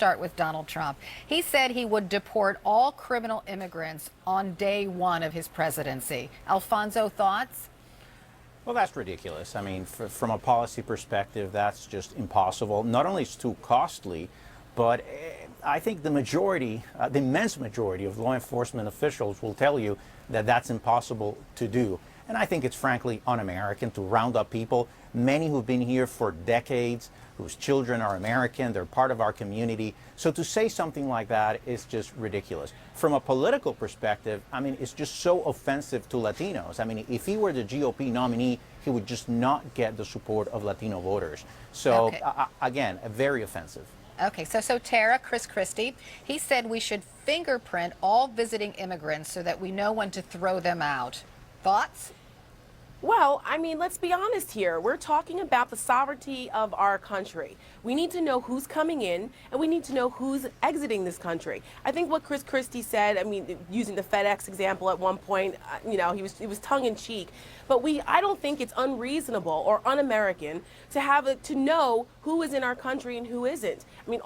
start with Donald Trump. He said he would deport all criminal immigrants on day one of his presidency. Alfonso, thoughts? Well, that's ridiculous. I mean, from a policy perspective, that's just impossible. Not only is it too costly, but I think the majority, the immense majority of law enforcement officials will tell you that that's impossible to do. And I think it's frankly un-American to round up people, many who've been here for decades, whose children are American, they're part of our community. So to say something like that is just ridiculous. From a political perspective, I mean, it's just so offensive to Latinos. I mean, if he were the GOP nominee, he would just not get the support of Latino voters. So Okay. Again, very offensive. Okay, so Tara, Chris Christie, he said we should fingerprint all visiting immigrants so that we know when to throw them out. Thoughts? Well, I mean, let's be honest here. We're talking about the sovereignty of our country. We need to know who's coming in, and we need to know who's exiting this country. I think what Chris Christie said, I mean, using the FedEx example at one point, you know, he was tongue-in-cheek. But I don't think it's unreasonable or un-American to know who is in our country and who isn't. I mean,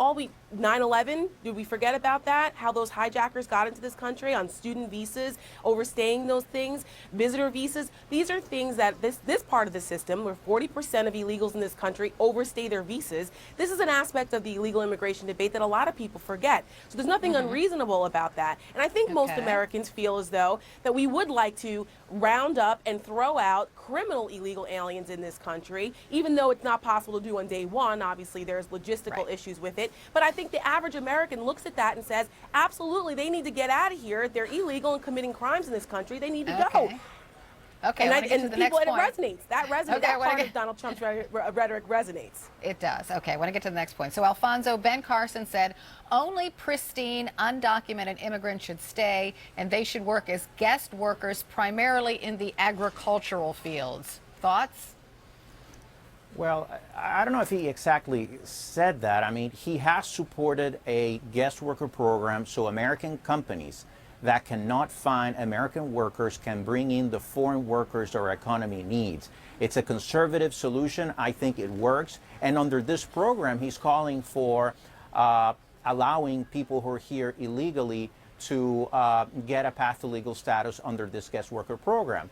9/11, did we forget about that? How those hijackers got into this country on student visas, overstaying those things, visitor visas. These are things that this part of the system, where 40% of illegals in this country overstay their visas. This is an aspect of the illegal immigration debate that a lot of people forget. So there's nothing unreasonable about that. And I think most Americans feel as though that we would like to round up and throw out criminal illegal aliens in this country, even though it's not possible to do on day one. Obviously, there's logistical issues with it. But I think the average American looks at that and says, absolutely, they need to get out of here. They're illegal and committing crimes in this country. They need to go. Okay, and to the next point. It resonates. That part of Donald Trump's rhetoric resonates. It does. Okay, I want to get to the next point. So, Alfonso, Ben Carson said only pristine, undocumented immigrants should stay, and they should work as guest workers primarily in the agricultural fields. Thoughts? Well, I don't know if he exactly said that. I mean, he has supported a guest worker program so American companies that cannot find American workers can bring in the foreign workers our economy needs. It's a conservative solution. I think it works. And under this program, he's calling for allowing people who are here illegally to get a path to legal status under this guest worker program.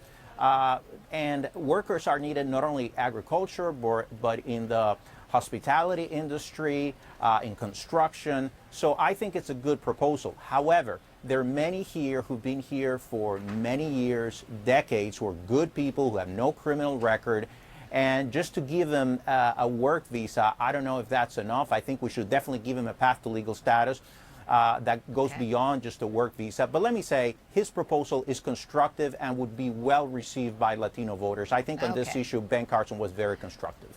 And workers are needed not only agriculture, but in the hospitality industry, in construction. So I think it's a good proposal. However, there are many here who've been here for many years, decades, who are good people, who have no criminal record. And just to give them a work visa, I don't know if that's enough. I think we should definitely give them a path to legal status that goes beyond just a work visa. But let me say, his proposal is constructive and would be well received by Latino voters. I think on this issue, Ben Carson was very constructive.